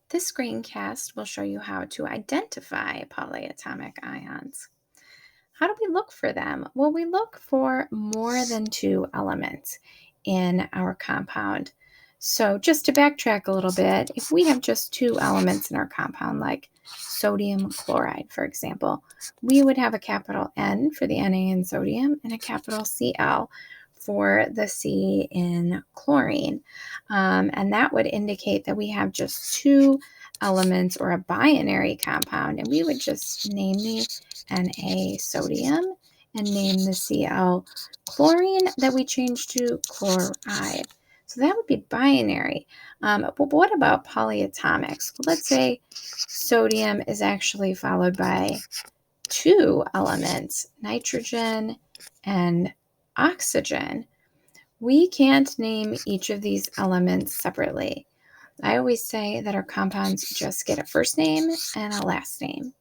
This screencast will show you how to identify polyatomic ions. How do we look for them? Well, we look for more than two elements in our compound. So, just to backtrack a little bit, if we have just two elements in our compound, like sodium chloride, for example, we would have a capital N for the Na in sodium and a capital Cl for the C in chlorine. And that would indicate that we have just two elements or a binary compound, and we would just name the Na sodium and name the Cl chlorine that we changed to chloride. So that would be binary. But what about polyatomics? Well, let's say sodium is actually followed by two elements, nitrogen and oxygen. We can't name each of these elements separately. I always say that our compounds just get a first name and a last name.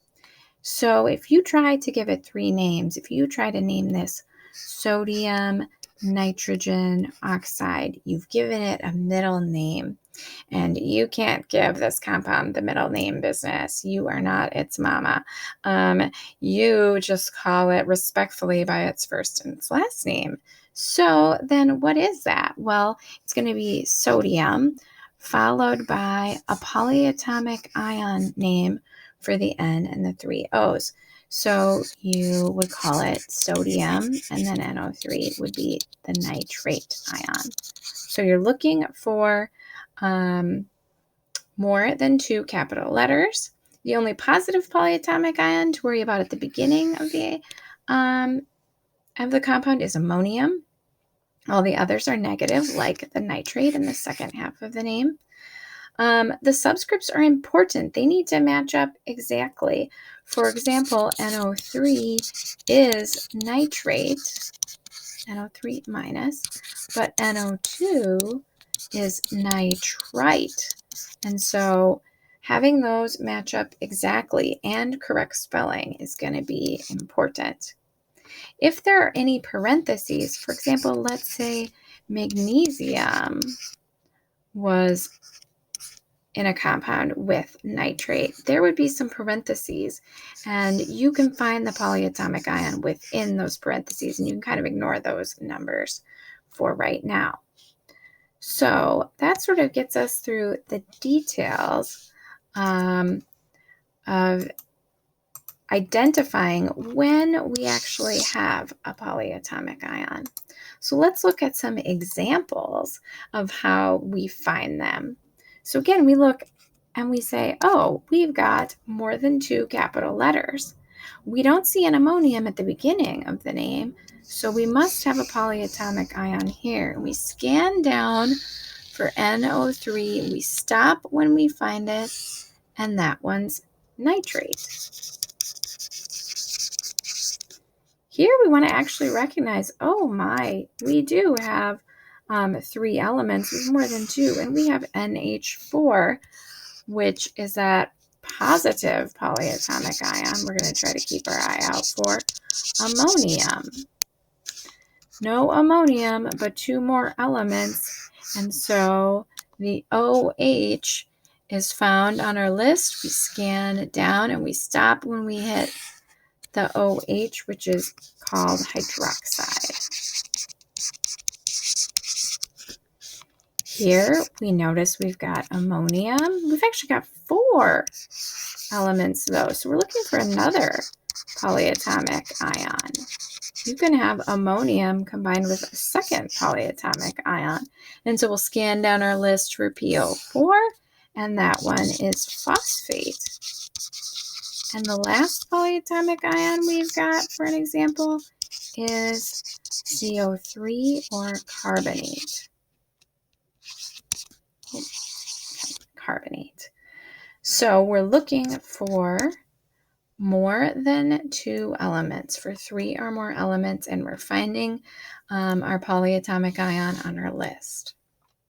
So if you try to give it three names, if you try to name this sodium nitrogen oxide, you've given it a middle name. And you can't give this compound the middle name business. You are not its mama. You just call it respectfully by its first and its last name. So then what is that? Well, it's going to be sodium followed by a polyatomic ion name for the N and the three O's. So you would call it sodium, and then NO3 would be the nitrate ion. So you're looking for more than two capital letters. The only positive polyatomic ion to worry about at the beginning of the compound is ammonium. All the others are negative, like the nitrate in the second half of the name. The subscripts are important. They need to match up exactly. For example, NO3 is nitrate, NO3 minus, but NO2 is nitrite. And so having those match up exactly and correct spelling is going to be important. If there are any parentheses, for example, let's say magnesium was in a compound with nitrate, there would be some parentheses, and you can find the polyatomic ion within those parentheses, and you can kind of ignore those numbers for right now. So that sort of gets us through the details of identifying when we actually have a polyatomic ion. So let's look at some examples of how we find them. So again, we look and we say, oh, we've got more than two capital letters. We don't see an ammonium at the beginning of the name, so we must have a polyatomic ion here. We scan down for NO3. We stop when we find it, and that one's nitrate. Here we want to actually recognize, oh my, we do have three elements with more than two, and we have NH4, which is that positive polyatomic ion. We're going to try to keep our eye out for ammonium. No ammonium, but two more elements, and so the OH is found on our list. We scan down and we stop when we hit the OH, which is called hydroxide. Here we notice we've got ammonium. We've actually got four elements though, so we're looking for another polyatomic ion. You can have ammonium combined with a second polyatomic ion. And so we'll scan down our list for PO4, and that one is phosphate. And the last polyatomic ion we've got for an example is CO3 or carbonate. So we're looking for more than two elements, for three or more elements, and we're finding our polyatomic ion on our list.